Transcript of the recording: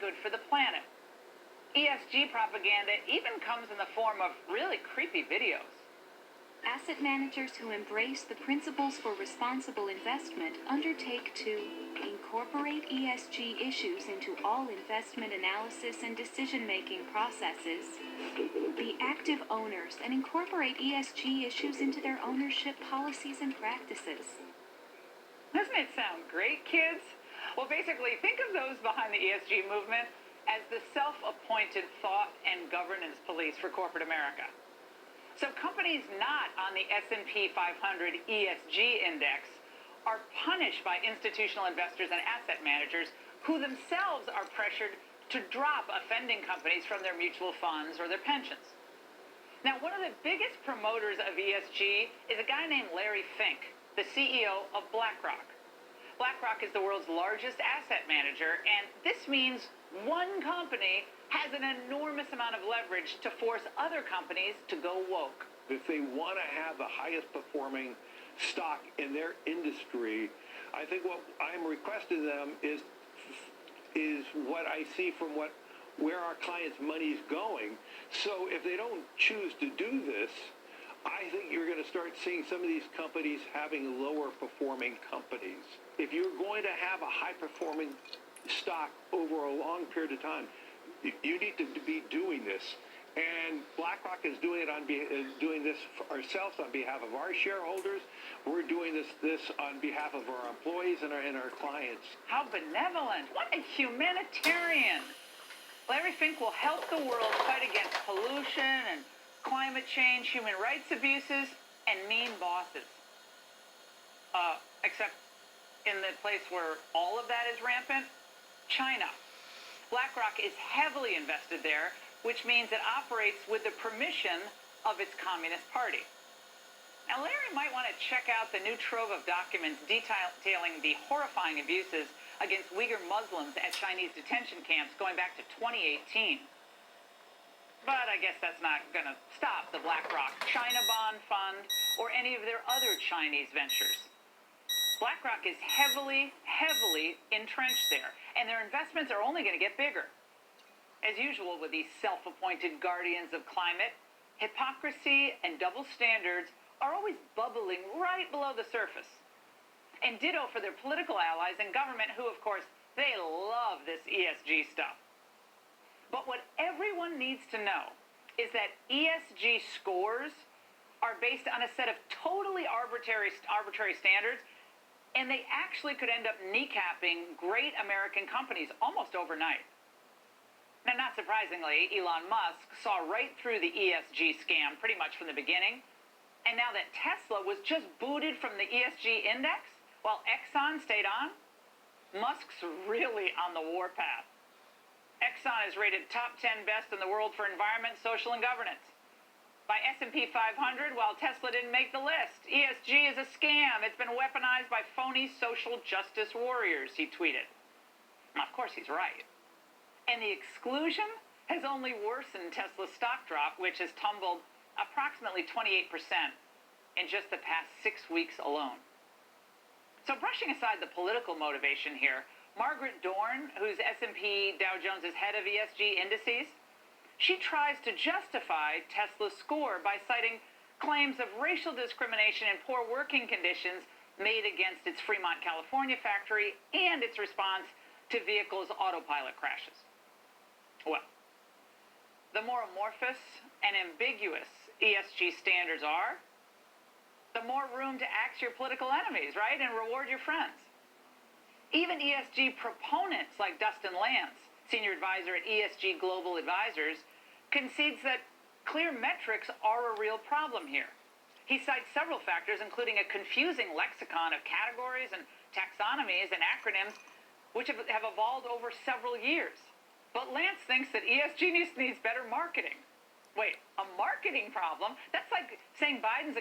good for the planet. ESG propaganda even comes in the form of really creepy videos. Asset managers who embrace the principles for responsible investment undertake to incorporate ESG issues into all investment analysis and decision-making processes, be active owners and incorporate ESG issues into their ownership policies and practices. Doesn't it sound great, kids? Well, basically, think of those behind the ESG movement as the self-appointed thought and governance police for corporate America. So companies not on the S&P 500 ESG index are punished by institutional investors and asset managers who themselves are pressured to drop offending companies from their mutual funds or their pensions. Now, one of the biggest promoters of ESG is a guy named Larry Fink, the CEO of BlackRock. BlackRock is the world's largest asset manager, and this means one company has an enormous amount of leverage to force other companies to go woke. If they want to have the highest performing stock in their industry, I think what I'm requesting them is what I see from where our clients' money is going. So if they don't choose to do this, I think you're going to start seeing some of these companies having lower performing companies. If you're going to have a high performing stock over a long period of time, you need to be doing this. And BlackRock is doing this for ourselves on behalf of our shareholders. We're doing this on behalf of our employees and our clients. How benevolent. What a humanitarian. Larry Fink will help the world fight against pollution and climate change, human rights abuses, and mean bosses. Except in the place where all of that is rampant, China. BlackRock is heavily invested there, which means it operates with the permission of its Communist Party. Now, Larry might want to check out the new trove of documents detailing the horrifying abuses against Uyghur Muslims at Chinese detention camps going back to 2018. But I guess that's not going to stop the BlackRock China Bond Fund or any of their other Chinese ventures. BlackRock is heavily entrenched there, and their investments are only going to get bigger. As usual with these self-appointed guardians of climate, hypocrisy and double standards are always bubbling right below the surface. And ditto for their political allies in government who, of course, they love this ESG stuff. But what everyone needs to know is that ESG scores are based on a set of totally arbitrary standards, and they actually could end up kneecapping great American companies almost overnight. Now, not surprisingly, Elon Musk saw right through the ESG scam pretty much from the beginning. And now that Tesla was just booted from the ESG index while Exxon stayed on, Musk's really on the warpath. Exxon is rated top 10 best in the world for environment, social, and governance by S&P 500, while Tesla didn't make the list. ESG is a scam. It's been weaponized by phony social justice warriors, he tweeted. Now, of course, he's right. And the exclusion has only worsened Tesla's stock drop, which has tumbled approximately 28% in just the past 6 weeks alone. So brushing aside the political motivation here, Margaret Dorn, who's S&P Dow Jones's head of ESG indices, she tries to justify Tesla's score by citing claims of racial discrimination and poor working conditions made against its Fremont, California factory and its response to vehicles' autopilot crashes. Well, the more amorphous and ambiguous ESG standards are, the more room to axe your political enemies, right, and reward your friends. Even ESG proponents like Dustin Lance, senior advisor at ESG Global Advisors, concedes that clear metrics are a real problem here. He cites several factors, including a confusing lexicon of categories and taxonomies and acronyms, which have evolved over several years. But Lance thinks that ESG needs better marketing. Wait, a marketing problem? That's like saying Biden's